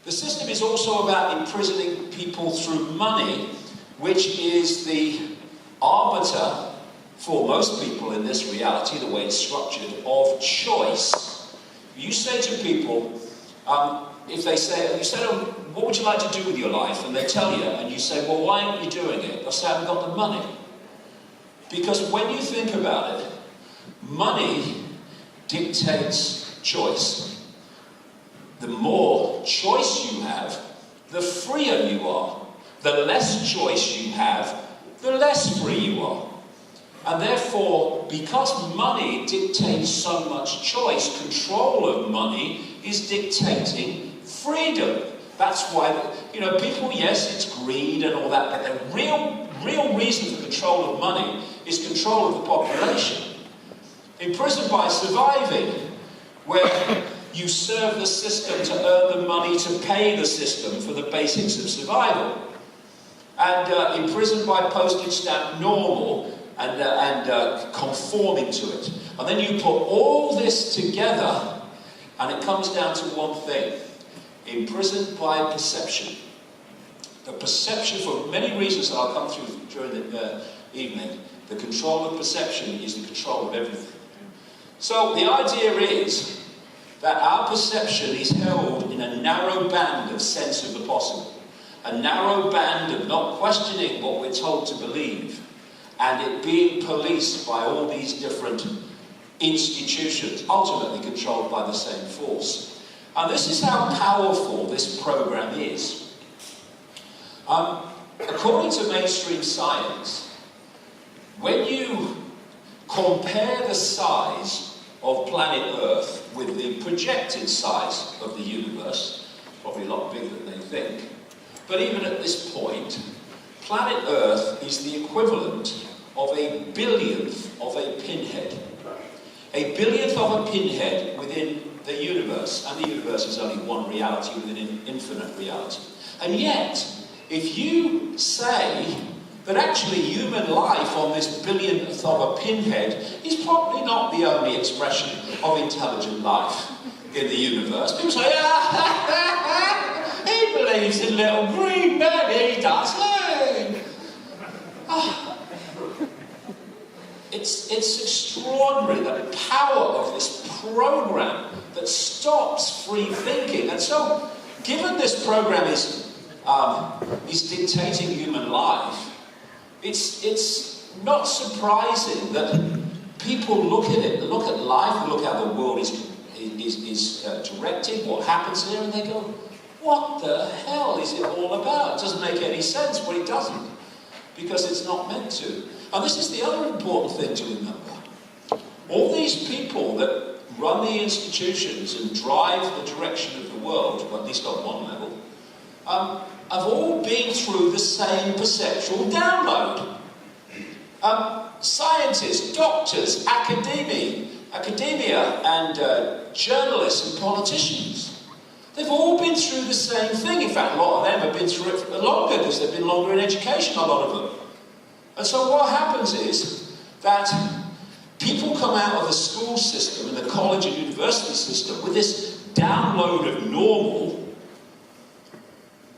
The system is also about imprisoning people through money, which is the arbiter for most people in this reality, the way it's structured, of choice. You say to people, if they say, you say to them, what would you like to do with your life? And they tell you, and you say, well, why aren't you doing it? They'll say, I haven't got the money. Because when you think about it, money dictates choice. The more choice you have, the freer you are. The less choice you have, the less free you are. And therefore, because money dictates so much choice, control of money is dictating freedom. That's why, people, yes, it's greed and all that, but the real reason for control of money is control of the population. Imprisoned by surviving, where you serve the system to earn the money to pay the system for the basics of survival. And imprisoned by postage stamp normal and conforming to it. And then you put all this together and it comes down to one thing. Imprisoned by perception. The perception, for many reasons that I'll come through during the evening, the control of perception is the control of everything. So the idea is that our perception is held in a narrow band of sense of the possible. A narrow band of not questioning what we're told to believe, and it being policed by all these different institutions, ultimately controlled by the same force. And this is how powerful this program is. According to mainstream science, when you compare the size of planet Earth with the projected size of the universe, probably a lot bigger than they think, but even at this point, planet Earth is the equivalent of a billionth of a pinhead. A billionth of a pinhead within the universe, and the universe is only one reality within an infinite reality. And yet, if you say that actually human life on this billionth of a pinhead is probably not the only expression of intelligent life in the universe, people say, he believes in little green men, he does, hey! It's extraordinary, the power of this program that stops free thinking. And so, given this program is dictating human life, it's not surprising that people look at it, look at life, look how the world is directed, what happens here, and they go, what the hell is it all about? It doesn't make any sense, but it doesn't, because it's not meant to. And this is the other important thing to remember. All these people that run the institutions and drive the direction of the world, well, at least on one level, have all been through the same perceptual download. Scientists, doctors, academia, and journalists and politicians. They've all been through the same thing. In fact, a lot of them have been through it longer because they've been longer in education, a lot of them. And so what happens is that people come out of the school system and the college and university system with this download of normal,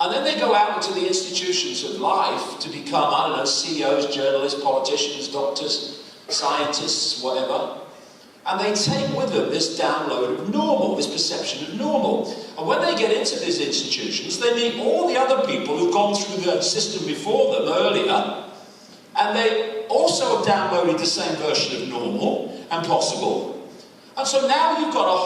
and then they go out into the institutions of life to become, I don't know, CEOs, journalists, politicians, doctors, scientists, whatever. And they take with them this download of normal, this perception of normal. And when they get into these institutions, they meet all the other people who've gone through the system before them earlier, and they also have downloaded the same version of normal and possible. And so now you've got a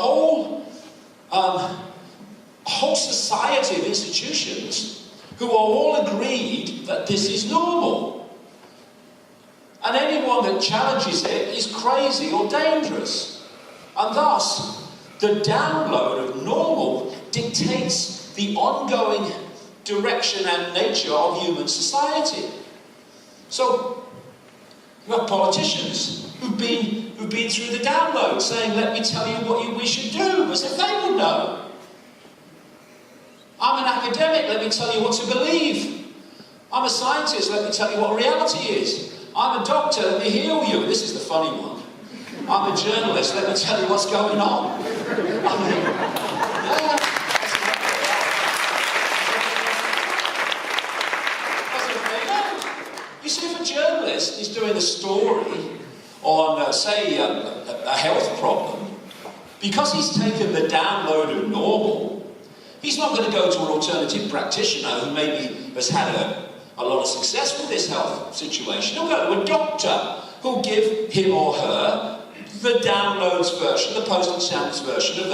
whole society of institutions who are all agreed that this is normal. And anyone that challenges it is crazy or dangerous. And thus, the download of normal dictates the ongoing direction and nature of human society. So, you have politicians who've been through the download, saying, let me tell you what we should do, as if they would know. I'm an academic, let me tell you what to believe. I'm a scientist, let me tell you what reality is. I'm a doctor, let me heal you. This is the funny one. I'm a journalist, let me tell you what's going on. I mean, yeah. say, a health problem, because he's taken the download of normal, he's not going to go to an alternative practitioner who maybe has had a lot of success with this health situation. He'll go to a doctor who'll give him or her the downloads version, the postage stamps version of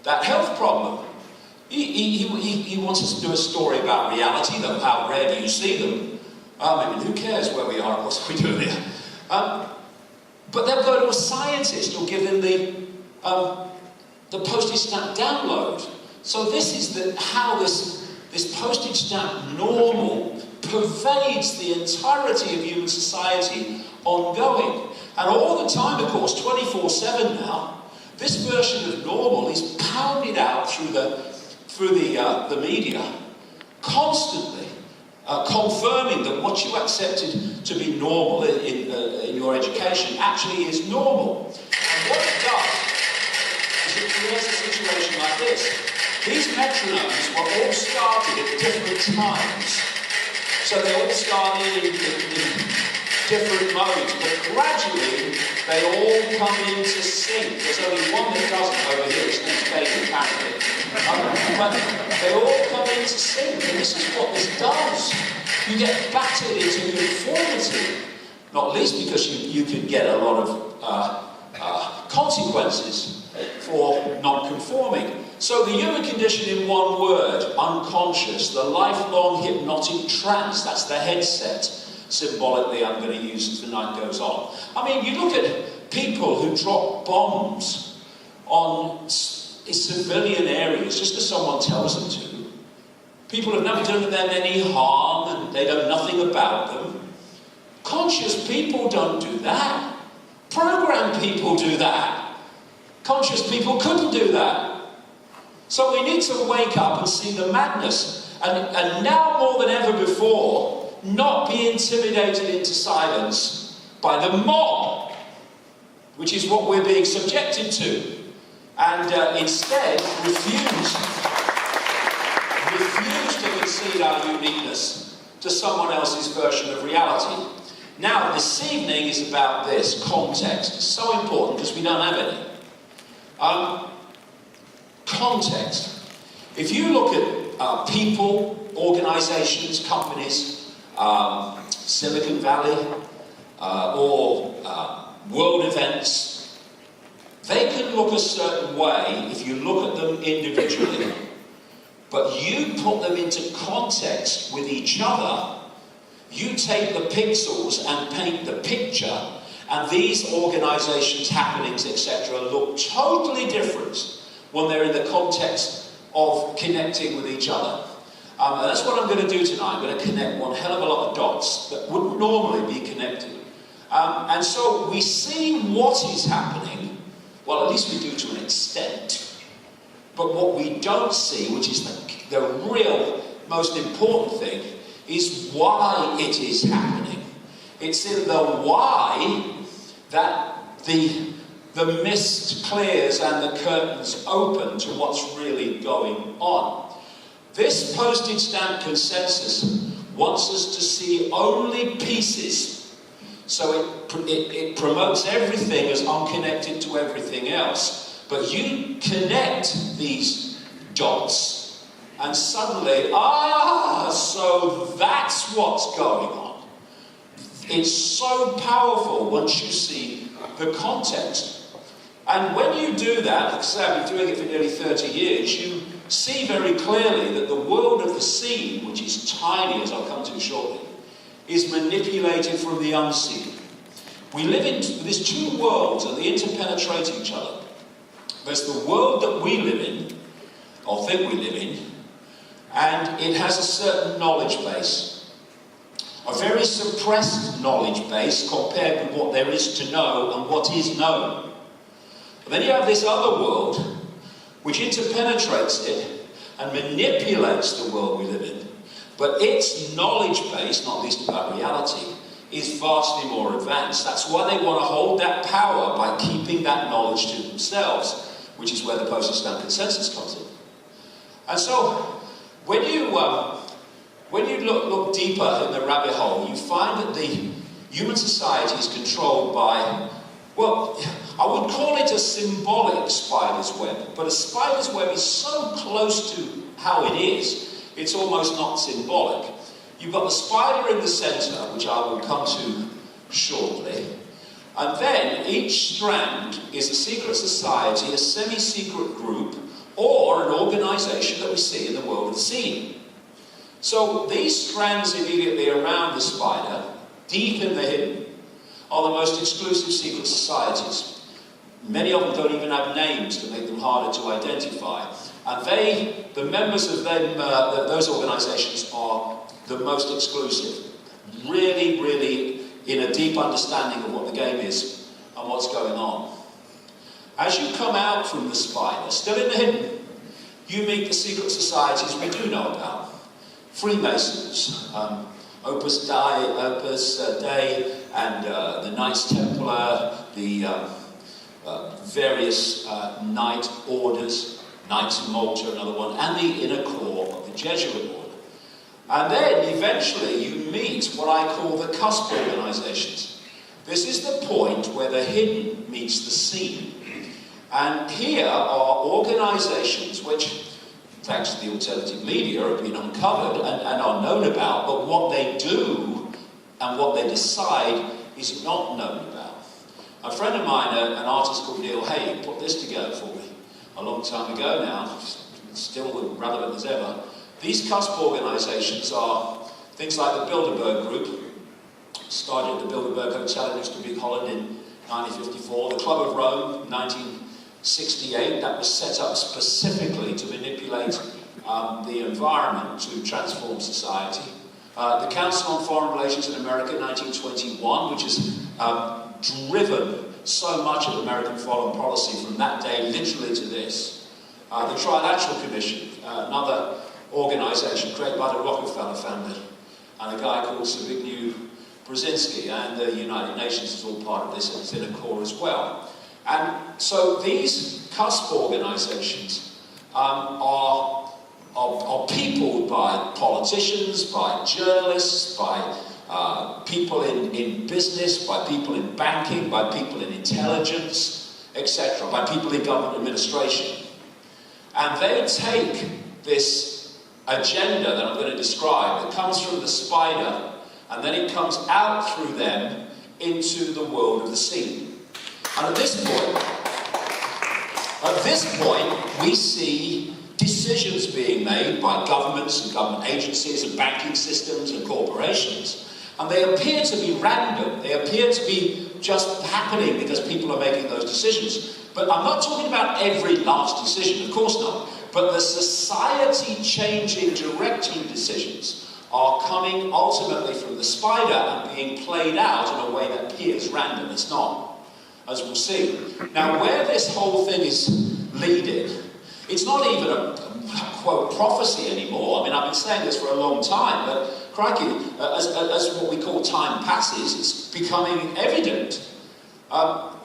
that health problem. He wants us to do a story about reality, though how rare do you see them? I mean, who cares where we are, what we do here? But they'll go to a scientist who'll give them the postage stamp download. So this is how this postage stamp normal pervades the entirety of human society ongoing. And all the time, of course, 24/7 now, this version of normal is pounded out through the media, constantly confirming that what you accepted to be normal in your education actually is normal. And what it does is it creates a situation like this. These metronomes were all started at different times. So they all started in different modes, but gradually they all come into sync. There's only one that doesn't over here, his name's David, apparently. But they all come into sync, and this is what this does. You get battered into conformity, not least because you can get a lot of consequences for not conforming. So the human condition in one word, unconscious, the lifelong hypnotic trance, that's the headset, symbolically I'm going to use as the night goes on. I mean, you look at people who drop bombs on civilian areas just because someone tells them to. People have never done them any harm and they know nothing about them. Conscious people don't do that. Programmed people do that. Conscious people couldn't do that. So we need to wake up and see the madness. And now more than ever before, not be intimidated into silence by the mob, which is what we're being subjected to. And instead, refuse to concede our uniqueness to someone else's version of reality. Now, this evening is about this, context. It's so important because we don't have any. Context. If you look at people, organizations, companies, Silicon Valley, or world events, they can look a certain way if you look at them individually, but you put them into context with each other. You take the pixels and paint the picture, and these organizations, happenings, etc. look totally different when they're in the context of connecting with each other. And that's what I'm going to do tonight. I'm going to connect one hell of a lot of dots that wouldn't normally be connected. And so we see what is happening, well, at least we do to an extent. But what we don't see, which is the real most important thing, is why it is happening. It's in the why that the mist clears and the curtains open to what's really going on. This postage stamp consensus wants us to see only pieces, so it promotes everything as unconnected to everything else. But you connect these dots, and suddenly, so that's what's going on. It's so powerful once you see the context. And when you do that, like I say, I've been doing it for nearly 30 years, you see very clearly that the world of the seen, which is tiny, as I'll come to shortly, is manipulated from the unseen. We live in these two worlds, and they interpenetrate each other. There's the world that we live in, or think we live in, and it has a certain knowledge base. A very suppressed knowledge base compared with what there is to know and what is known. But then you have this other world, which interpenetrates it and manipulates the world we live in. But its knowledge base, not least about reality, is vastly more advanced. That's why they want to hold that power by keeping that knowledge to themselves, which is where the postage stamp consensus comes in. And so, when you look deeper in the rabbit hole, you find that human society is controlled by, well, I would call it a symbolic spider's web, but a spider's web is so close to how it is, it's almost not symbolic. You've got the spider in the centre, which I will come to shortly, and then each strand is a secret society, a semi-secret group, or an organisation that we see in the world of the scene. So these strands immediately around the spider, deep in the hidden, are the most exclusive secret societies. Many of them don't even have names to make them harder to identify. And the members of them, those organisations are the most exclusive. Really, really in a deep understanding of what the game is and what's going on. As you come out from the spider, still in the hidden, you meet the secret societies we do know about. Freemasons, Opus Dei, and the Knights Templar, the various Knight orders, Knights of Malta, another one, and the inner core of the Jesuit order. And then, eventually, you meet what I call the cusp organisations. This is the point where the hidden meets the seen. And here are organisations which, thanks to the alternative media, have been uncovered and are known about, but what they do and what they decide is not known about. A friend of mine, an artist called Neil Hay, put this together for me a long time ago now, still relevant as ever. These cusp organisations are things like the Bilderberg Group, started at the Bilderberg Hotel in Oosterbeek, Holland in 1954, the Club of Rome, 1968, that was set up specifically to manipulate the environment to transform society. The Council on Foreign Relations in America, 1921, which has driven so much of American foreign policy from that day literally to this. The Trilateral Commission, another organisation created by the Rockefeller family, and a guy called Zbigniew Brzezinski, and the United Nations is all part of this, and it's in a core as well. And so these cusp organisations are peopled by politicians, by journalists, by people in business, by people in banking, by people in intelligence, etc., by people in government administration. And they take this agenda that I'm going to describe, that comes from the spider, and then it comes out through them into the world of the scene. And at this point, we see decisions being made by governments and government agencies and banking systems and corporations, and they appear to be random. They appear to be just happening because people are making those decisions. But I'm not talking about every last decision, of course not. But the society-changing, directing decisions are coming ultimately from the spider and being played out in a way that appears random. It's not, as we'll see. Now, where this whole thing is leading, it's not even a quote, prophecy anymore. I mean, I've been saying this for a long time, but crikey, as what we call time passes, it's becoming evident.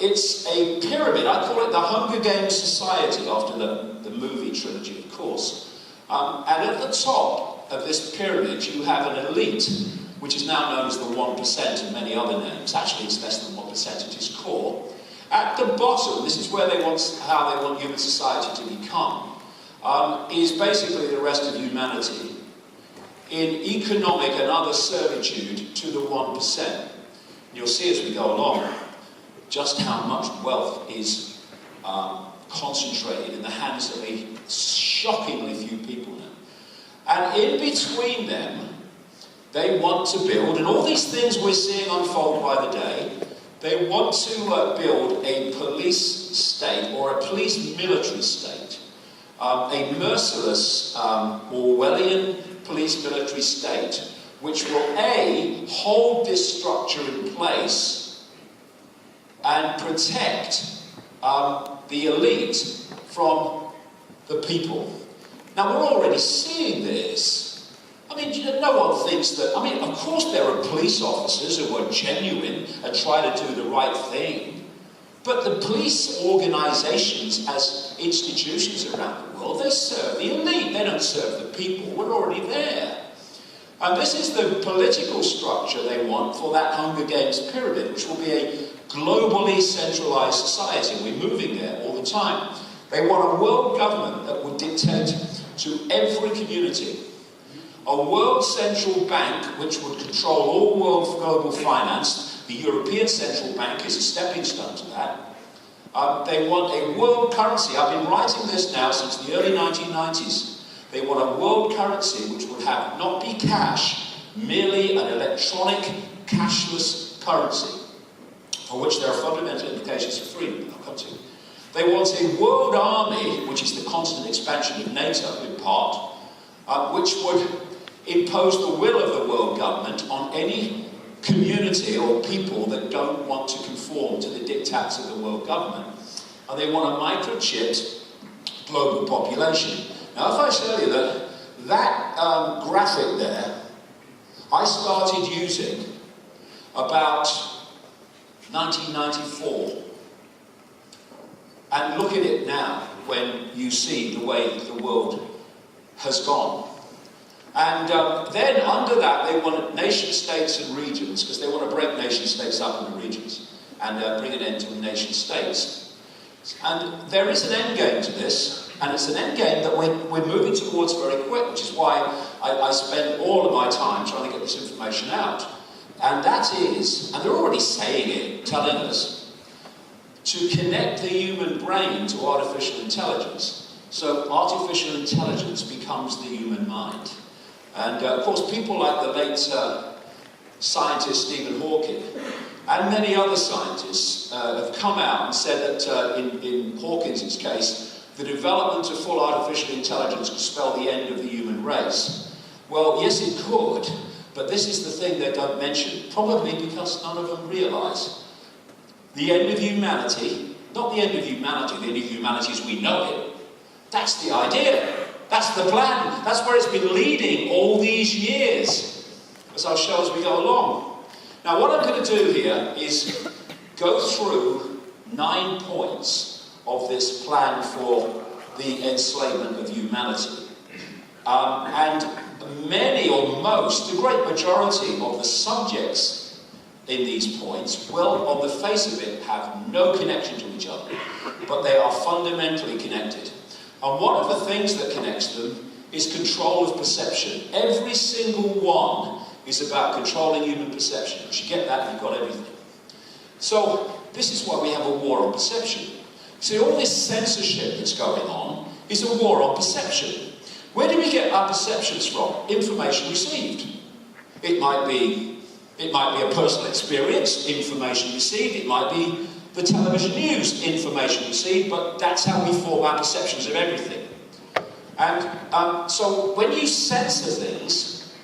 It's a pyramid. I call it the Hunger Games Society, after the movie trilogy, of course. And at the top of this pyramid, you have an elite, which is now known as the 1% and many other names. Actually, it's less than 1% at its core. At the bottom, this is where how they want human society to become, is basically the rest of humanity in economic and other servitude to the 1%. You'll see as we go along just how much wealth is concentrated in the hands of a shockingly few people now. And in between them, they want to build, and all these things we're seeing unfold by the day, they want to build a police state, or a police military state, a merciless Orwellian police military state, which will A, hold this structure in place and protect the elite from the people. Now, we're already seeing this. I mean, no one thinks that... I mean, of course there are police officers who are genuine and try to do the right thing. But the police organisations as institutions around the world, they serve the elite. They don't serve the people. We're already there. And this is the political structure they want for that Hunger Games pyramid, which will be a globally centralised society. We're moving there all the time. They want a world government that would dictate to every community. A world central bank which would control all world global finance. The European Central Bank is a stepping stone to that. They want a world currency. I've been writing this now since the early 1990s. They want a world currency which would have not be cash, merely an electronic, cashless currency, for which there are fundamental implications for freedom. I'll come to. They want a world army, which is the constant expansion of NATO in part, which would impose the will of the world government on any community or people that don't want to conform to the diktats of the world government. And they want a microchipped global population. Now, if I show you that graphic there, I started using about 1994. And look at it now, when you see the way the world has gone. And then under that, they wanted nation states and regions, because they want to break nation states up into regions and bring an end to nation states. And there is an end game to this, and it's an end game that we're moving towards very quick, which is why I spend all of my time trying to get this information out. And that is, and they're already saying it, telling us, to connect the human brain to artificial intelligence. So artificial intelligence becomes the human mind. And of course, people like the late scientist Stephen Hawking and many other scientists have come out and said that in Hawkins' case, the development of full artificial intelligence could spell the end of the human race. Well, yes, it could, but this is the thing they don't mention, probably because none of them realise. The end of humanity, not the end of humanity, the end of humanity as we know it. That's the idea. That's the plan. That's where it's been leading all these years, as I'll show as we go along. Now, what I'm going to do here is go through 9 points of this plan for the enslavement of humanity. And many or most, the great majority of the subjects in these points will, on the face of it, have no connection to each other, but they are fundamentally connected. And one of the things that connects them is control of perception. Every single one is about controlling human perception. Once you get that, you've got everything. So, this is why we have a war on perception. See, all this censorship that's going on is a war on perception. Where do we get our perceptions from? Information received. It might be a personal experience, information received. It might be the television news, information received, but that's how we form our perceptions of everything. And so when you censor things,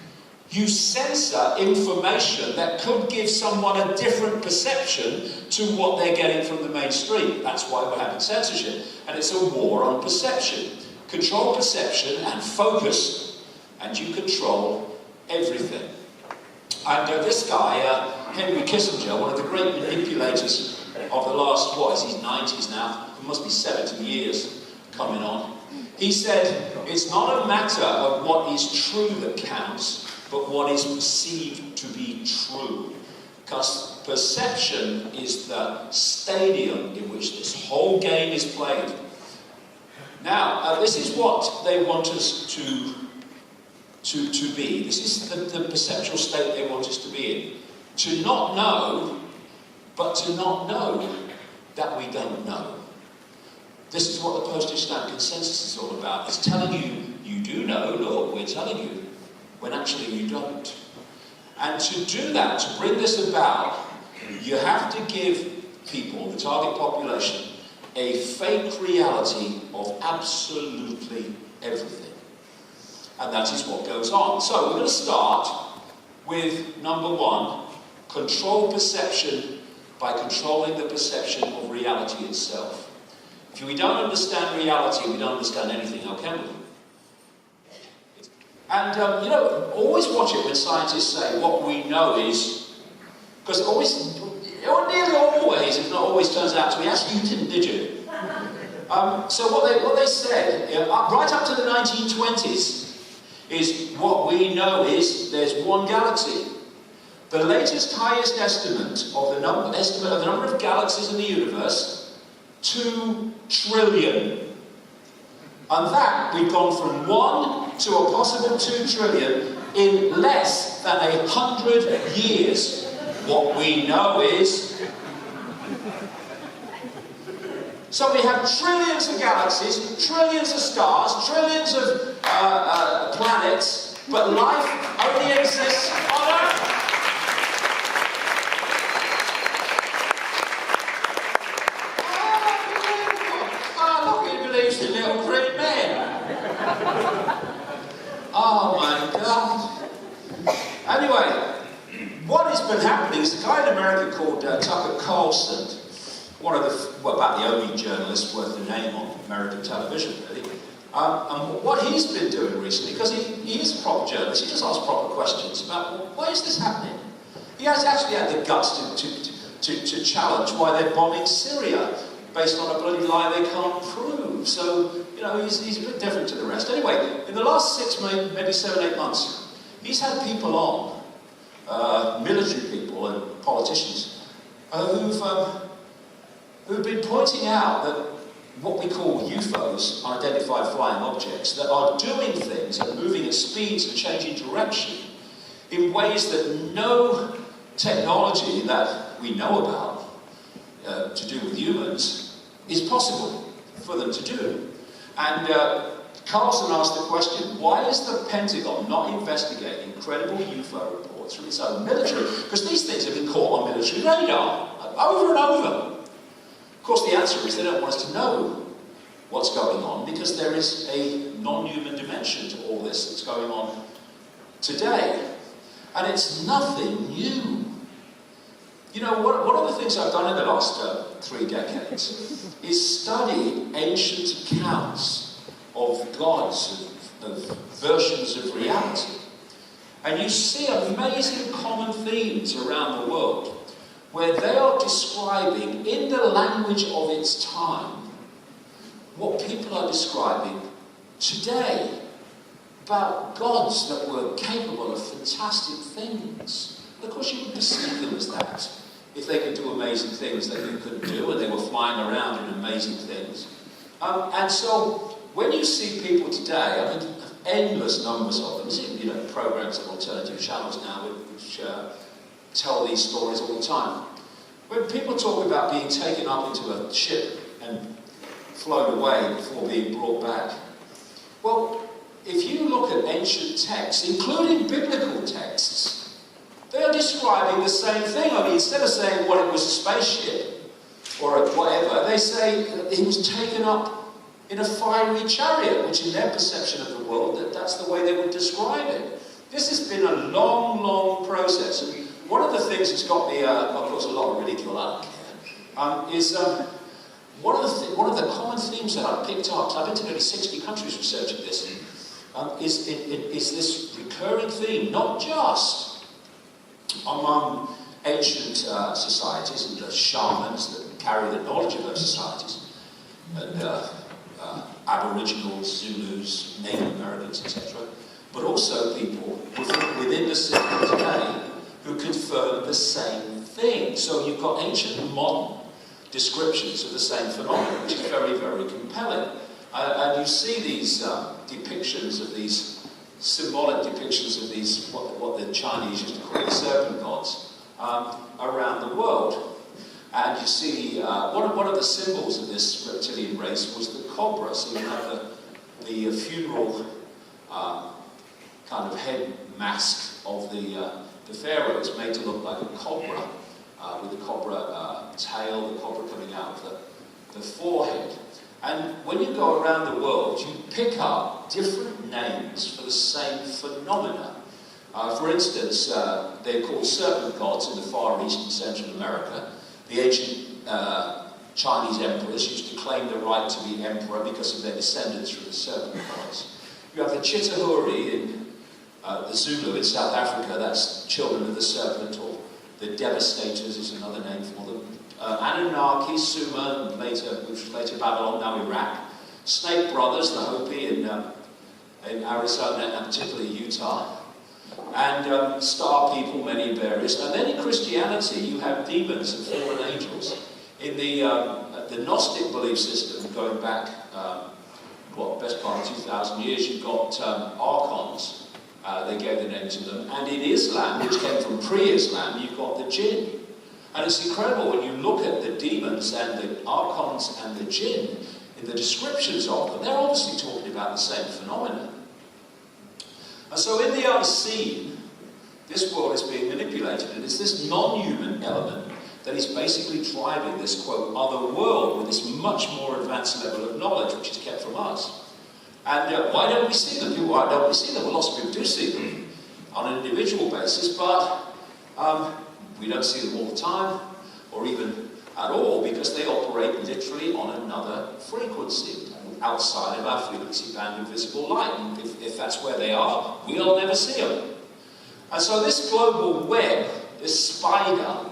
you censor information that could give someone a different perception to what they're getting from the mainstream. That's why we're having censorship. And it's a war on perception. Control perception and focus, and you control everything. And this guy, Henry Kissinger, one of the great manipulators of the last, what is he, 90s now? It must be 70 years coming on. He said, it's not a matter of what is true that counts, but what is perceived to be true. Because perception is the stadium in which this whole game is played. Now, this is what they want us to be. This is the perceptual state they want us to be in. To not know, but to not know that we don't know. This is what the postage stamp consensus is all about. It's telling you, you do know, look, we're telling you, when actually you don't. And to do that, to bring this about, you have to give people, the target population, a fake reality of absolutely everything. And that is what goes on. So we're going to start with number 1, control perception by controlling the perception of reality itself. If we don't understand reality, we don't understand anything, how can we? And, always watch it when scientists say what we know is, because nearly always, if not always, turns out to be, actually you didn't, did you? So what they said, right up to the 1920s, is what we know is there's one galaxy. The latest highest estimate of the number of galaxies in the universe, 2 trillion. And that, we've gone from 1 to a possible 2 trillion in less than 100 years. What we know is... So we have trillions of galaxies, trillions of stars, trillions of planets, but life only exists on Earth. Oh, look, he believes in little green men. Oh my God. Anyway, what has been happening is a guy in America called Tucker Carlson, about the only journalist worth the name on American television, really. And what he's been doing recently, because he is a proper journalist, he just asks proper questions about, well, why is this happening? He has actually had the guts to challenge why they're bombing Syria based on a bloody lie they can't prove. So, you know, he's a bit different to the rest. Anyway, in the last 6, maybe 7, 8 months, he's had people on, military people and politicians, who've been pointing out that what we call UFOs, unidentified flying objects, that are doing things and moving at speeds and changing direction in ways that no technology that we know about to do with humans is possible for them to do. And Carlson asked the question, why is the Pentagon not investigating credible UFO reports from its own military? Because these things have been caught on military radar over and over. Of course, the answer is they don't want us to know what's going on because there is a non-human dimension to all this that's going on today. And it's nothing new. You know, one of the things I've done in the last 3 decades is study ancient accounts of gods, of versions of reality. And you see amazing common themes around the world where they are describing, in the language of its time, what people are describing today about gods that were capable of fantastic things. And of course, you would perceive them as that if they could do amazing things that you couldn't do, and they were flying around in amazing things. And so, when you see people today, I mean, endless numbers of them, you know, programs on alternative channels now which tell these stories all the time. When people talk about being taken up into a ship and flown away before being brought back, well, if you look at ancient texts, including biblical texts, they are describing the same thing. I mean, instead of saying, well, it was a spaceship or whatever, they say that he was taken up in a fiery chariot, which in their perception of the world, that's the way they would describe it. This has been a long, long process. And one of the things that's got me, of course, a lot of ridicule, I don't care, is one of the common themes that I've picked up, I've been to nearly 60 countries researching this, is this recurring theme, not just among ancient societies and the shamans that carry the knowledge of those societies, and Aboriginals, Zulus, Native Americans, etc., but also people within the system today who confirm the same thing. So you've got ancient and modern descriptions of the same phenomenon, which is very, very compelling. And you see these depictions of these symbolic depictions of these, what the Chinese used to call the serpent gods, around the world. And you see, one of the symbols of this reptilian race was the cobra. So you have the funeral kind of head mask of the pharaohs made to look like a cobra, with the cobra tail, the cobra coming out of the forehead. And when you go around the world, you pick up different names for the same phenomena. For instance, they're called serpent gods in the Far East and Central America. The ancient Chinese emperors used to claim the right to be emperor because of their descendants from the serpent gods. You have the Chitahuri in the Zulu in South Africa, that's children of the serpent, or the Devastators is another name for them. Anunnaki, Sumer, which was later Babylon, now Iraq. Snake Brothers, the Hopi in in Arizona and particularly Utah. And star people, many various. And then in Christianity, you have demons and fallen angels. In the Gnostic belief system, going back, best part of 2,000 years, you've got archons. They gave the name to them. And in Islam, which came from pre-Islam, you've got the jinn. And it's incredible when you look at the demons and the archons and the jinn, in the descriptions of them, they're obviously talking about the same phenomenon. And so in the unseen, this world is being manipulated, and it's this non-human element that is basically driving this, quote, other world with this much more advanced level of knowledge, which is kept from us. And why don't we see them? Why don't we see them? Well, lots of people do see them on an individual basis, but we don't see them all the time, or even at all, because they operate literally on another frequency, outside of our frequency band of visible light. And if that's where they are, we'll never see them. And so this global web, this spider,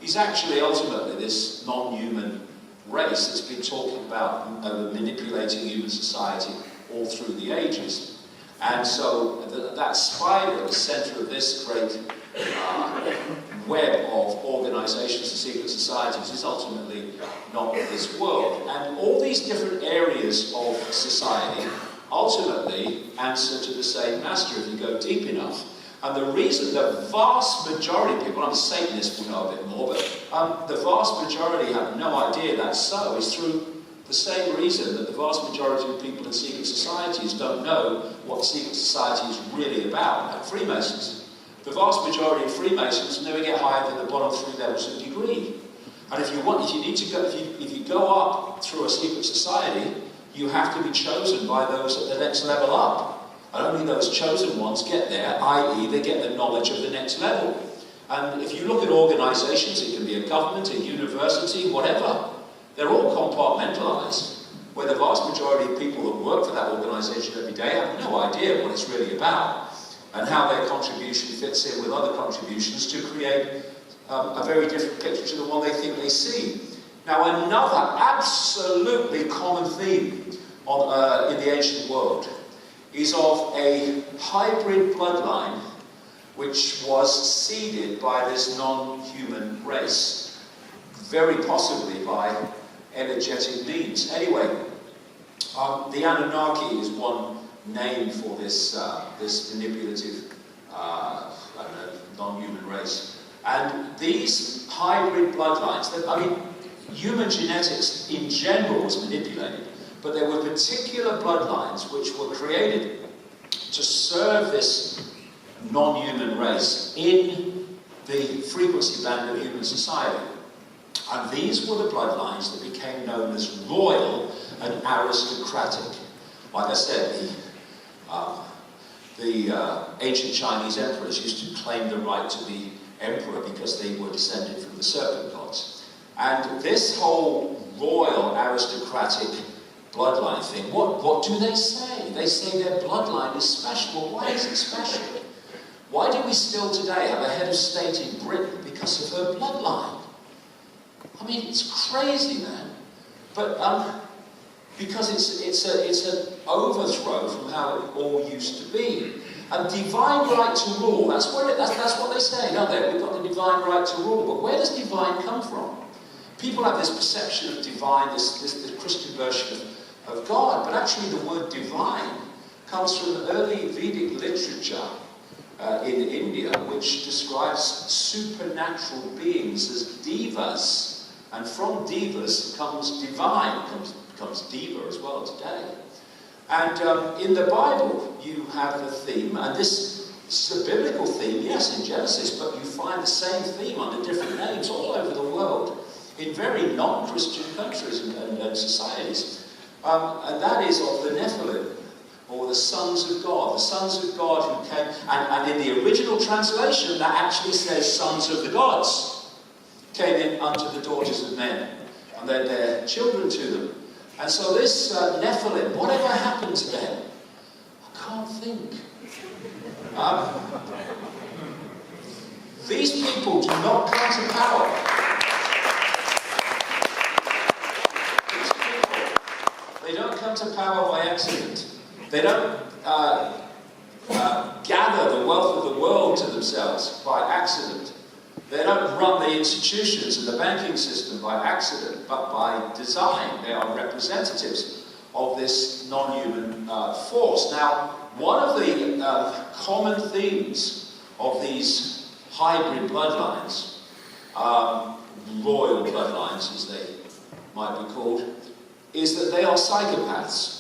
is actually ultimately this non-human race that's been talking about manipulating human society all through the ages. And so that spider at the center of this great web of organizations and secret societies is ultimately not this world. And all these different areas of society ultimately answer to the same master if you go deep enough. And the reason the vast majority of people, I'm a Satanist, will know a bit more, but the vast majority have no idea that's so, is through the same reason that the vast majority of people in secret societies don't know what secret society is really about, like Freemasons. The vast majority of Freemasons never get higher than the bottom 3 levels of degree. And if you go up through a secret society, you have to be chosen by those at the next level up. And only those chosen ones get there, i.e. they get the knowledge of the next level. And if you look at organizations, it can be a government, a university, whatever, they're all compartmentalized, where the vast majority of people that work for that organization every day have no idea what it's really about, and how their contribution fits in with other contributions to create a very different picture to the one they think they see. Now, another absolutely common theme in the ancient world is of a hybrid bloodline which was seeded by this non-human race, very possibly by energetic means. Anyway, the Anunnaki is one name for this manipulative, non-human race. And these hybrid bloodlines, human genetics in general was manipulated, but there were particular bloodlines which were created to serve this non-human race in the frequency band of human society. And these were the bloodlines that became known as royal and aristocratic. Like I said, the ancient Chinese emperors used to claim the right to be emperor because they were descended from the serpent gods. And this whole royal aristocratic bloodline thing, what do they say? They say their bloodline is special. Well, why is it special? Why do we still today have a head of state in Britain because of her bloodline? I mean, it's crazy, man. But because it's an overthrow from how it all used to be. And divine right to rule, that's what they say, don't they? We've got the divine right to rule. But where does divine come from? People have this perception of divine, this Christian version of God, but actually the word divine comes from early Vedic literature in India, which describes supernatural beings as devas. And from devas comes divine, comes diva as well today. And in the Bible, you have the theme, and this is a biblical theme, yes, in Genesis, but you find the same theme under different names all over the world, in very non-Christian countries and societies. And that is of the Nephilim, or the sons of God who came, and in the original translation, that actually says sons of the gods, came in unto the daughters of men, and they bare children to them. And so this Nephilim, whatever happened to them? I can't think. These people do not come to power. These people, they don't come to power by accident. They don't gather the wealth of the world to themselves by accident. They don't run the institutions and the banking system by accident, but by design. They are representatives of this non-human force. Now, one of the common themes of these hybrid bloodlines, royal bloodlines as they might be called, is that they are psychopaths.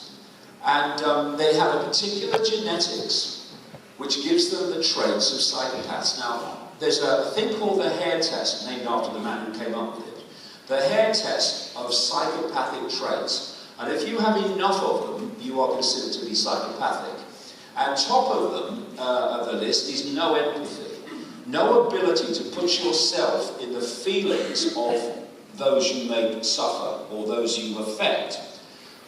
And they have a particular genetics which gives them the traits of psychopaths. Now, there's a thing called the hair test, named after the man who came up with it. The hair test of psychopathic traits. And if you have enough of them, you are considered to be psychopathic. And top of them, of the list, is no empathy. No ability to put yourself in the feelings of those you may suffer or those you affect.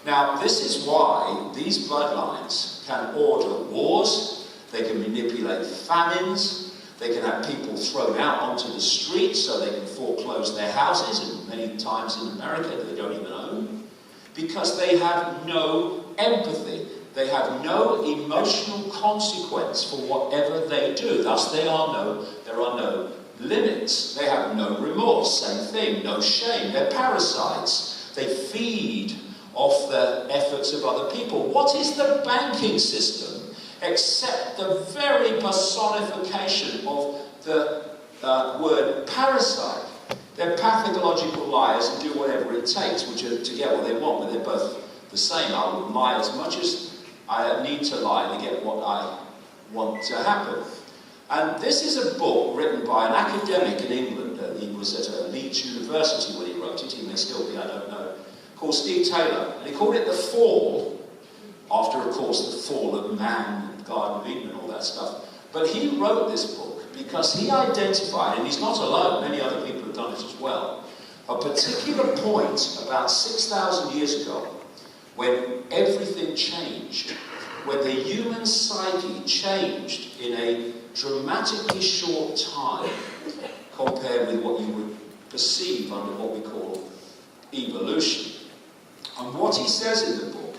Now, this is why these bloodlines can order wars, they can manipulate famines, they can have people thrown out onto the streets so they can foreclose their houses, and many times in America they don't even own, because they have no empathy. They have no emotional consequence for whatever they do. Thus, there are no limits. They have no remorse, same thing, no shame. They're parasites. They feed off the efforts of other people. What is the banking system except the very personification of the word parasite? They're pathological liars and do whatever it takes to get what they want, but they're both the same. I will lie as much as I need to lie to get what I want to happen. And this is a book written by an academic in England. He was at Leeds University when he wrote it. He may still be, I don't know. Called Steve Taylor. And he called it The Fall, after, of course, the fall of man, and Garden of Eden and all that stuff. But he wrote this book because he identified, and he's not alone, many other people have done it as well, a particular point about 6,000 years ago when everything changed, when the human psyche changed in a dramatically short time compared with what you would perceive under what we call evolution. And what he says in the book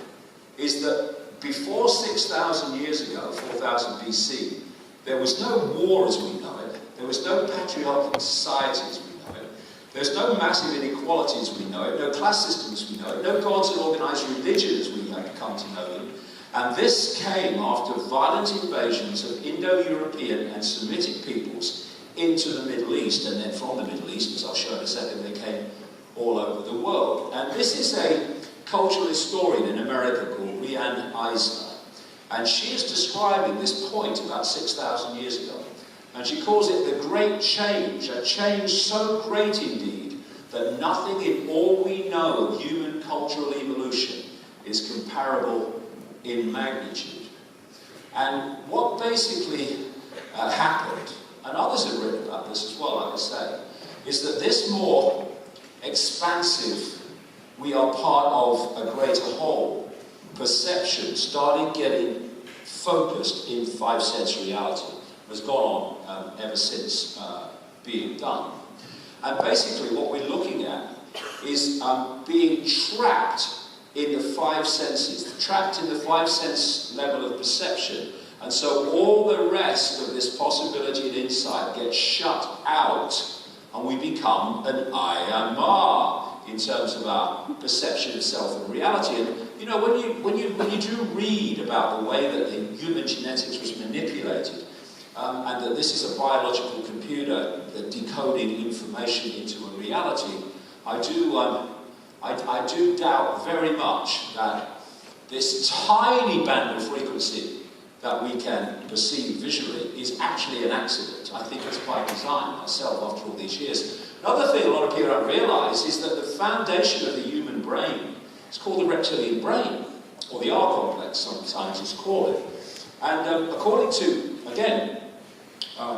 is that before 6,000 years ago, 4000 BC, there was no war as we know it, there was no patriarchal society as we know it, there's no massive inequality as we know it, no class system as we know it, no gods and organised religion as we have come to know them. And this came after violent invasions of Indo-European and Semitic peoples into the Middle East, and then from the Middle East, as I'll show in a second, they came all over the world. And this is a cultural historian in America called Rianne Eisner, and she is describing this point about 6,000 years ago. And she calls it the Great Change, a change so great indeed that nothing in all we know of human cultural evolution is comparable in magnitude. And what basically happened, and others have written about this as well, like I say, is that this more expansive, we are part of a greater whole, perception started getting focused in five-sense reality. Has gone on ever since being done. And basically what we're looking at is being trapped in the five senses, trapped in the five-sense level of perception. And so all the rest of this possibility and insight gets shut out, and we become an I am Ma in terms of our perception of self and reality. And you know, when you do read about the way that the human genetics was manipulated, and that this is a biological computer decoding information into a reality, I do doubt very much that this tiny band of frequency that we can perceive visually is actually an accident. I think it's by design myself after all these years. Another thing a lot of people don't realise is that the foundation of the human brain is called the reptilian brain, or the R complex, some scientists call it. And according to, again,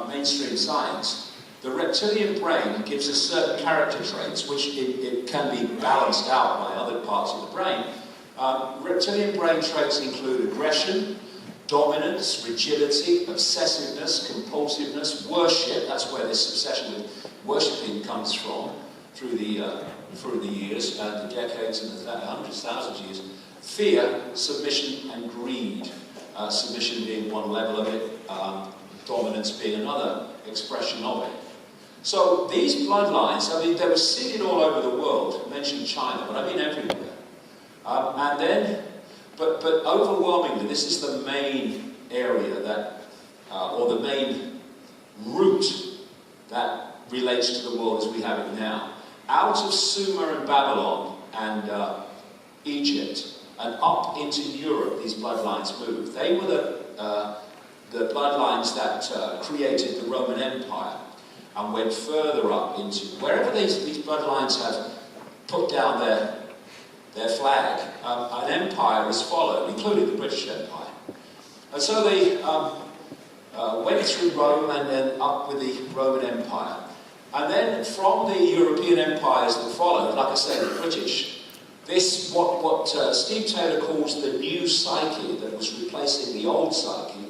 mainstream science, the reptilian brain gives us certain character traits which it can be balanced out by other parts of the brain. Reptilian brain traits include aggression, dominance, rigidity, obsessiveness, compulsiveness, worship. That's where this obsession with worshipping comes from through the years and the decades and the hundreds, thousands of years. fear, submission, and greed. Submission being one level of it, dominance being another expression of it. So these bloodlines, I mean, they were seeded all over the world. I mentioned China, but I mean everywhere. And then, but overwhelmingly, this is the main area that, or the main route that relates to the world as we have it now. Out of Sumer and Babylon and Egypt and up into Europe, these bloodlines moved. They were the bloodlines that created the Roman Empire and went further up into wherever these bloodlines have put down their flag. An empire is followed, including the British Empire. And so they went through Rome and then up with the Roman Empire. And then from the European empires that followed, like I said, the British, this, what Steve Taylor calls the new psyche that was replacing the old psyche,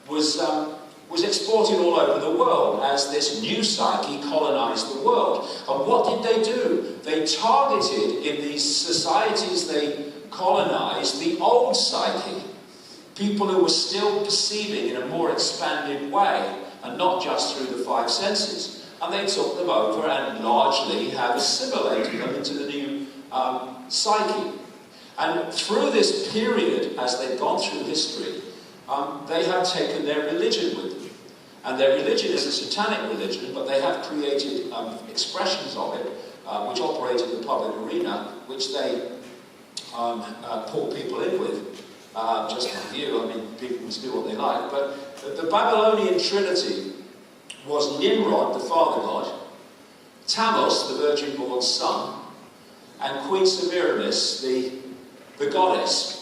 was exported all over the world as this new psyche colonized the world. And what did they do? They targeted in these societies they colonized the old psyche. People who were still perceiving in a more expanded way, and not just through the five senses. And they took them over and largely have assimilated them into the new psyche. And through this period, as they've gone through history, they have taken their religion with them. And their religion is a satanic religion, but they have created expressions of it, which operate in the public arena, which they pull people in with. Just like you, I mean, people must do what they like. But the Babylonian Trinity was Nimrod, the father god, Tammuz, the virgin-born son, and Queen Semiramis, the goddess.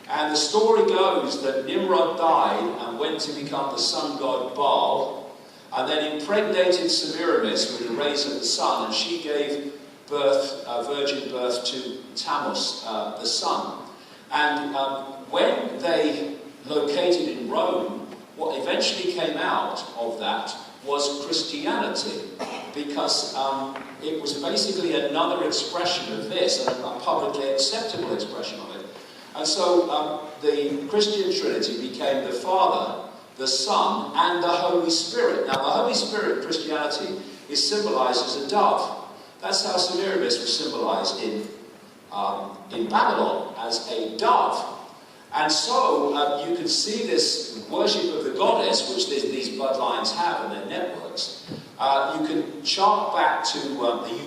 And the story goes that Nimrod died and went to become the sun god Baal, and then impregnated Semiramis with the rays of the sun, and she gave birth, virgin birth to Tammuz, the sun. And when they located in Rome, what eventually came out of that was Christianity, because it was basically another expression of this, and a publicly acceptable expression of it. And so the Christian Trinity became the Father, the Son, and the Holy Spirit. Now, the Holy Spirit, Christianity, is symbolized as a dove. That's how Semiramis was symbolized in Babylon, as a dove. And so you can see this worship of the goddess, which these bloodlines have in their networks. You can chart back to the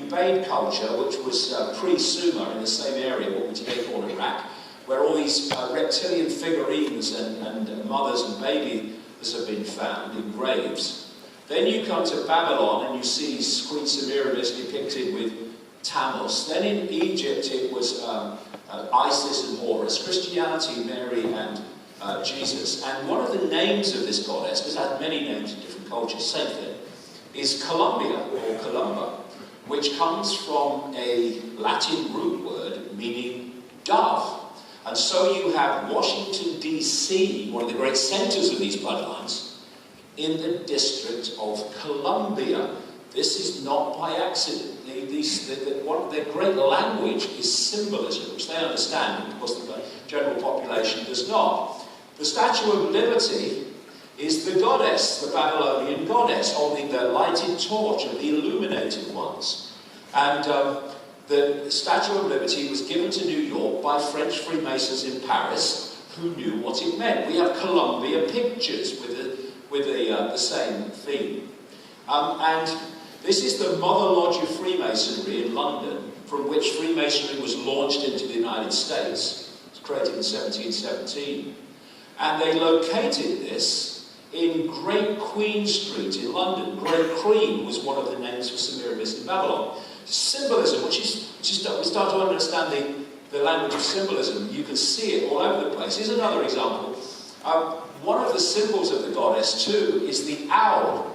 Ubaid culture, which was pre-Sumer in the same area, what we today call Iraq, where all these reptilian figurines and mothers and babies have been found in graves. Then you come to Babylon and you see Queen Semiramis depicted with Tammuz. Then in Egypt it was Isis and Horus. Christianity, Mary and Jesus. And one of the names of this goddess, because it had many names in different cultures, same thing, is Columbia or Columba, which comes from a Latin root word meaning dove. And so you have Washington, D.C., one of the great centers of these bloodlines, in the District of Columbia. This is not by accident. Their great language is symbolism, which they understand, because the general population does not. The Statue of Liberty is the goddess, the Babylonian goddess, holding the lighted torch of the illuminated ones. And the Statue of Liberty was given to New York by French Freemasons in Paris, who knew what it meant. We have Columbia pictures with the same theme. And this is the Mother Lodge of Freemasonry in London, from which Freemasonry was launched into the United States. It was created in 1717. And they located this in Great Queen Street in London. Great Queen was one of the names for Semiramis in Babylon. Symbolism, which is we start to understand the language of symbolism. You can see it all over the place. Here's another example. One of the symbols of the goddess, too, is the owl.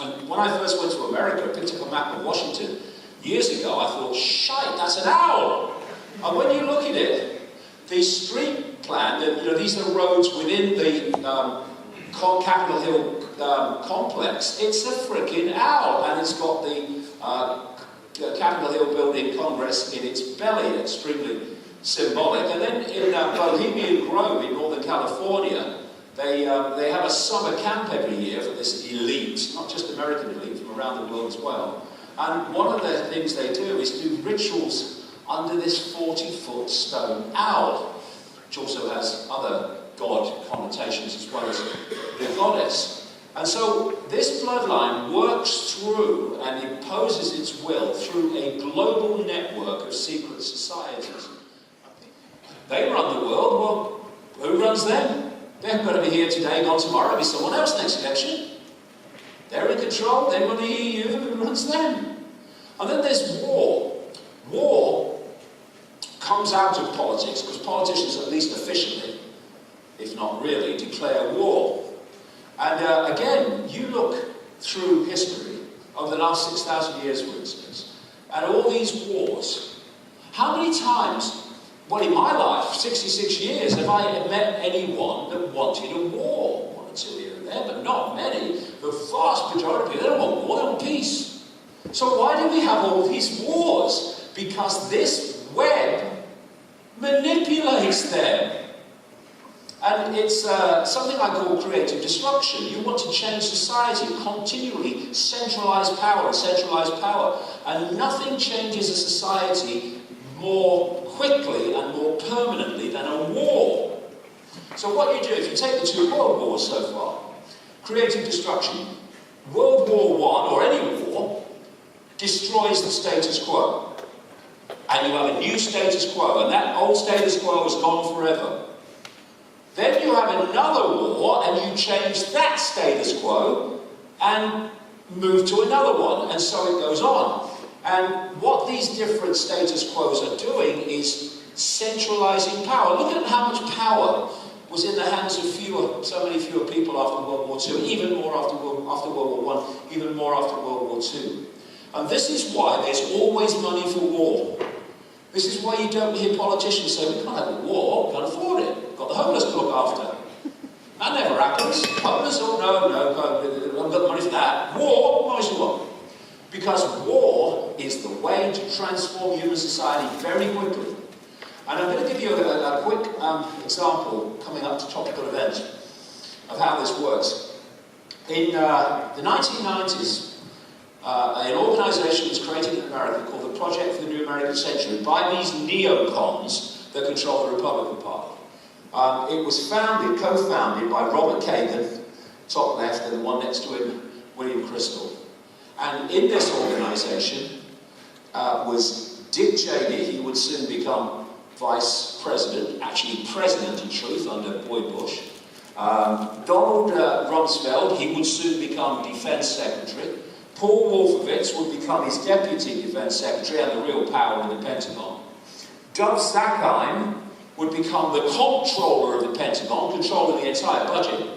And when I first went to America, I picked up a map of Washington years ago, I thought, shite, that's an owl! And when you look at it, the street plan, these are roads within the Capitol Hill complex, it's a freaking owl, and it's got the Capitol Hill building Congress in its belly, extremely symbolic. And then in Bohemian Grove in Northern California, they have a summer camp every year for this elite, not just American elite, from around the world as well. And one of the things they do is do rituals under this 40-foot stone owl, which also has other god connotations as well as the goddess. And so this bloodline works through and imposes its will through a global network of secret societies. They run the world. Well, who runs them? They're going to be here today, gone tomorrow, it'll be someone else next election. They're in control, they run the EU, who runs them? And then there's war. War comes out of politics, because politicians, at least officially, if not really, declare war. And again, you look through history over the last 6,000 years, for instance, and all these wars. How many times, well, in my life, 66 years, have I met anyone that wanted a war? One or two here and there, but not many. The vast majority of people, they don't want war, they want peace. So why do we have all these wars? Because this web manipulates them. And it's something I call creative destruction. You want to change society, continually centralize power and centralize power. And nothing changes a society more quickly and more permanently than a war. So what you do, if you take the two world wars so far, creative destruction, World War I, or any war, destroys the status quo. And you have a new status quo, and that old status quo is gone forever. Then you have another war, and you change that status quo, and move to another one, and so it goes on. And what these different status quos are doing is centralizing power. Look at how much power was in the hands of so many fewer people after World War II, even more after World War I, even more after World War II. And this is why there's always money for war. This is why you don't hear politicians say, we can't have a war, we can't afford it. We've got the homeless to look after. That never happens. Homeless, oh no, I haven't got the money for that. War, why should you want? Because war is the way to transform human society very quickly. And I'm going to give you a quick example coming up to topical event of how this works. In the 1990s, an organisation was created in America called the Project for the New American Century by these neocons that control the Republican Party. It was co-founded by Robert Kagan, top left, and the one next to him, William Crystal. And in this organisation was Dick Cheney. He would soon become vice president, actually president in truth, under Boyd Bush. Donald Rumsfeld, he would soon become defence secretary. Paul Wolfowitz would become his deputy defence secretary and the real power in the Pentagon. Dov Zakheim would become the comptroller of the Pentagon, controlling the entire budget.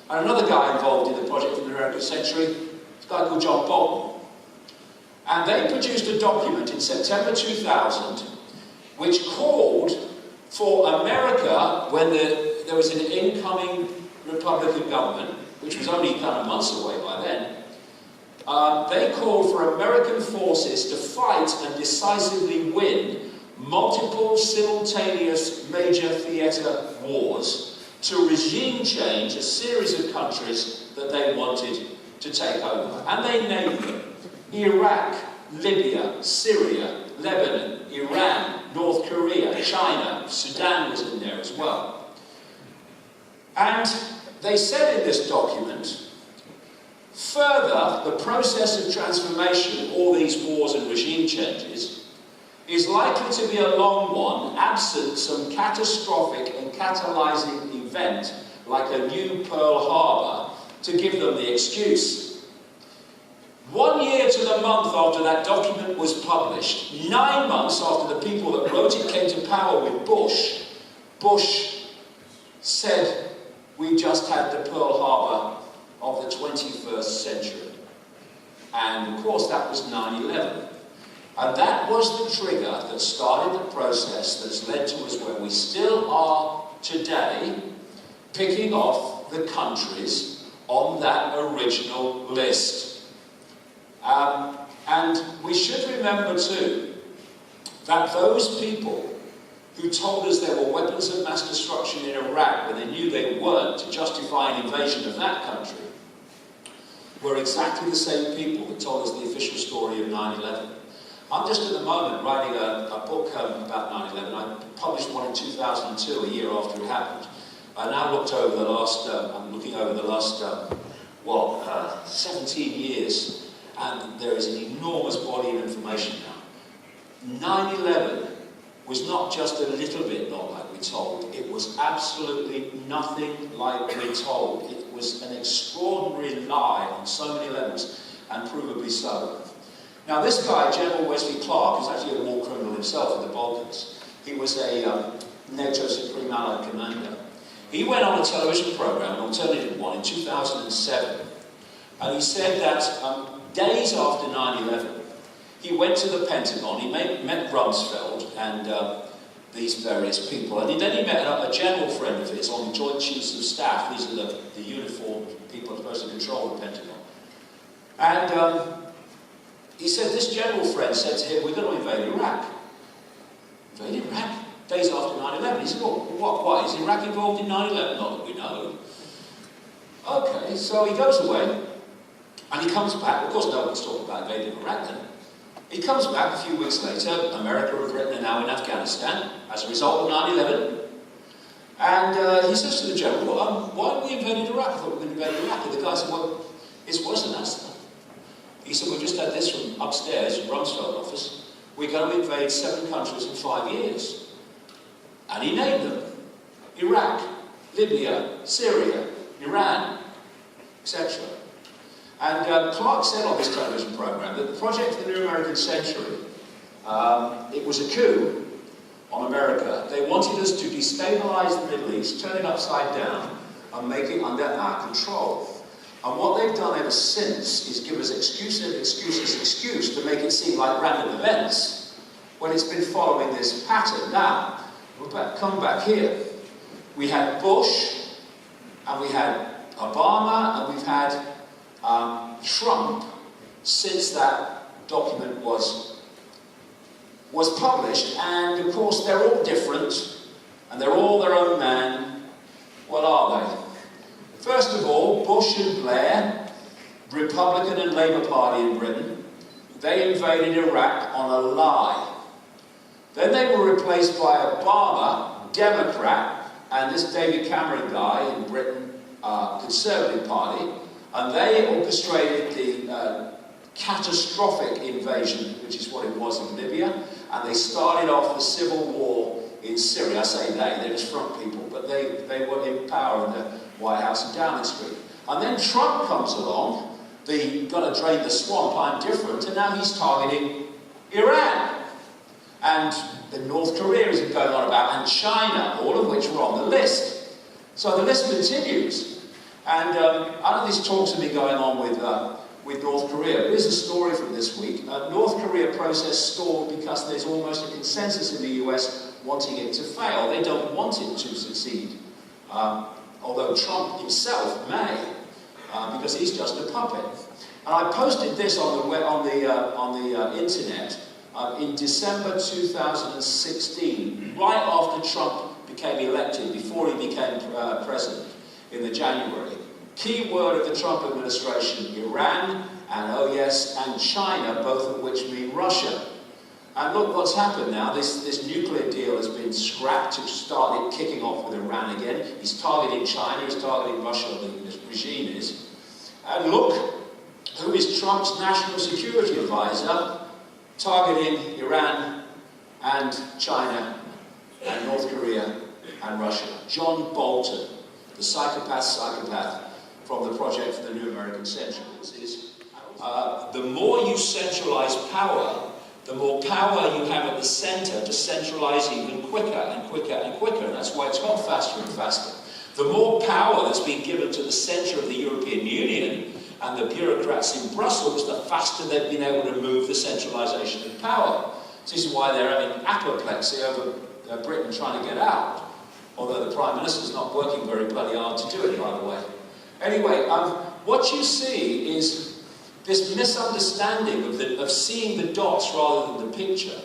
And another guy involved in the Project for the New American Century, a guy called John Bolton. And they produced a document in September 2000 which called for America, when there was an incoming Republican government, which was only kind of months away by then, they called for American forces to fight and decisively win multiple simultaneous major theatre wars to regime change a series of countries that they wanted to take over. And they named them Iraq, Libya, Syria, Lebanon, Iran, North Korea, China, Sudan was in there as well. And they said in this document, further, the process of transformation, all these wars and regime changes, is likely to be a long one, absent some catastrophic and catalyzing event like a new Pearl Harbor to give them the excuse. 1 year to the month after that document was published, 9 months after the people that wrote it came to power with Bush, Bush said, we just had the Pearl Harbor of the 21st century. And of course that was 9/11. And that was the trigger that started the process that's led to us where we still are today, picking off the countries on that original list. And we should remember too, that those people who told us there were weapons of mass destruction in Iraq when they knew they weren't to justify an invasion of that country, were exactly the same people that told us the official story of 9/11. I'm just at the moment writing a book about 9/11. I published one in 2002, a year after it happened. I now looked over the last, I'm looking over the last, 17 years, and there is an enormous body of information now. 9/11 was not just a little bit not like we're told. It was absolutely nothing like we're told. It was an extraordinary lie on so many levels, and provably so. Now this guy, General Wesley Clark, is actually a war criminal himself in the Balkans. He was a NATO Supreme Allied Commander. He went on a television program, an alternative one, in 2007, and he said that days after 9/11, he went to the Pentagon, he met Rumsfeld and these various people, and then he met a general friend of his on the Joint Chiefs of Staff. These are the uniformed people supposed to control the Pentagon. And he said, this general friend said to him, we're going to invade Iraq. Invade Iraq? Days after 9/11. He said, well, what? Is Iraq involved in 9/11? Not that we know. Okay, so he goes away, and he comes back. Of course, no one's talking about invading Iraq then. He comes back a few weeks later. America and Britain are now in Afghanistan as a result of 9/11. And he says to the general, well, why have we invaded Iraq? I thought we were going to invade Iraq. And the guy said, well, it's worse than that stuff. He said, we just had this from upstairs, from Rumsfeld office. We're going to invade 7 countries in 5 years. And he named them. Iraq, Libya, Syria, Iran, etc. And Clark said on this television program that the project for the New American Century, it was a coup on America. They wanted us to destabilize the Middle East, turn it upside down, and make it under our control. And what they've done ever since is give us excuse to make it seem like random events, when it's been following this pattern. Now, we'll come back here. We had Bush, and we had Obama, and we've had Trump since that document was published. And of course, they're all different, and they're all their own man. What are they? First of all, Bush and Blair, Republican and Labour Party in Britain, they invaded Iraq on a lie. Then they were replaced by Obama, Democrat, and this David Cameron guy in Britain, Conservative Party, and they orchestrated the catastrophic invasion, which is what it was in Libya, and they started off the civil war in Syria. I say they're just front people, but they were in power in the White House and Downing Street. And then Trump comes along, the gotta drain the swamp, I'm different, and now he's targeting Iran. And then North Korea is going on about, and China, all of which were on the list. So the list continues. And I know these talks have been going on with North Korea. Here's a story from this week. North Korea process stalled because there's almost a consensus in the US wanting it to fail. They don't want it to succeed. Although Trump himself may, because he's just a puppet. And I posted this on the internet in December 2016, right after Trump became elected, before he became president in the January. Key word of the Trump administration: Iran, and oh yes, and China, both of which mean Russia. And look what's happened now. This nuclear deal has been scrapped to start it kicking off with Iran again. He's targeting China, he's targeting Russia, the regime is. And look who is Trump's national security advisor, targeting Iran and China and North Korea and Russia. John Bolton, the psychopath from the Project for the New American Century. The more you centralize power, the more power you have at the centre to centralise even quicker and quicker and quicker. And that's why it's gone faster and faster. The more power that's been given to the centre of the European Union and the bureaucrats in Brussels, the faster they've been able to move the centralisation of power. This is why they're having apoplexy over Britain trying to get out. Although the Prime Minister's not working very bloody hard to do it, by the way. Anyway, what you see is this misunderstanding of seeing the dots rather than the picture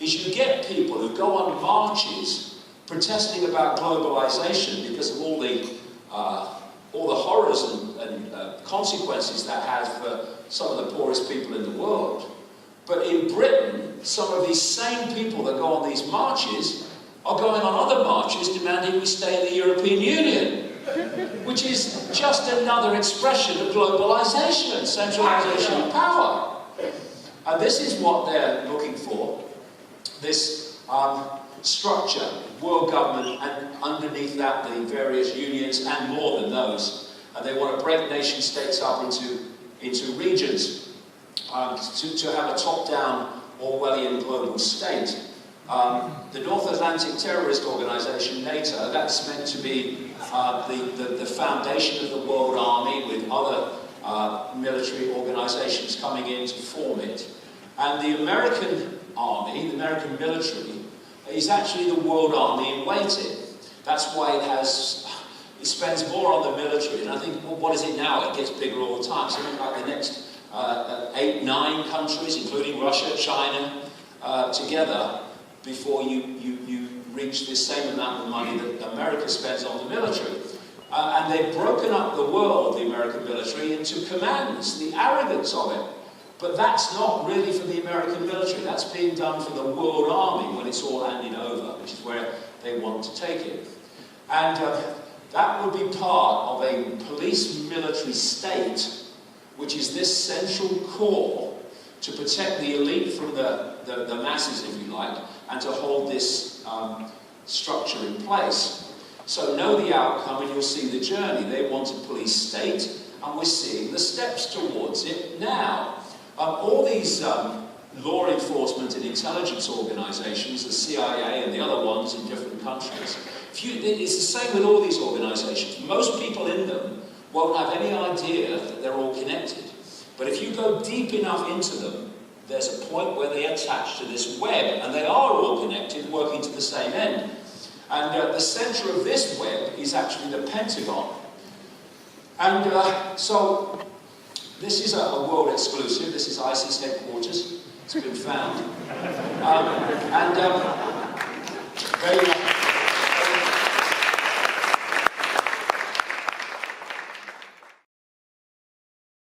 is you get people who go on marches protesting about globalization because of all the horrors and consequences that has for some of the poorest people in the world. But in Britain, some of these same people that go on these marches are going on other marches demanding we stay in the European Union, which is just another expression of globalization, centralization of power. And this is what they're looking for, this structure, world government, and underneath that the various unions and more than those. And they want to break nation states up into regions to have a top-down Orwellian global state. The North Atlantic Terrorist Organization, NATO, that's meant to be the foundation of the world army with other military organizations coming in to form it. And the American army, the American military, is actually the world army in waiting. That's why it spends more on the military. And I think, well, what is it now? It gets bigger all the time. Something like the next 8, 9 countries, including Russia, China, together, before you reach this same amount of money that America spends on the military. And they've broken up the world, the American military, into commands, the arrogance of it. But that's not really for the American military. That's being done for the world army when it's all handed over, which is where they want to take it. And that would be part of a police-military state, which is this central core to protect the elite from the masses, if you like, and to hold this structure in place. So know the outcome and you'll see the journey. They want a police state, and we're seeing the steps towards it now. All these law enforcement and intelligence organizations, the CIA and the other ones in different countries, it's the same with all these organizations. Most people in them won't have any idea that they're all connected. But if you go deep enough into them, there's a point where they attach to this web, and they are all connected, working to the same end. And the center of this web is actually the Pentagon. And so this is a world exclusive. This is ISIS headquarters. It's been found. Very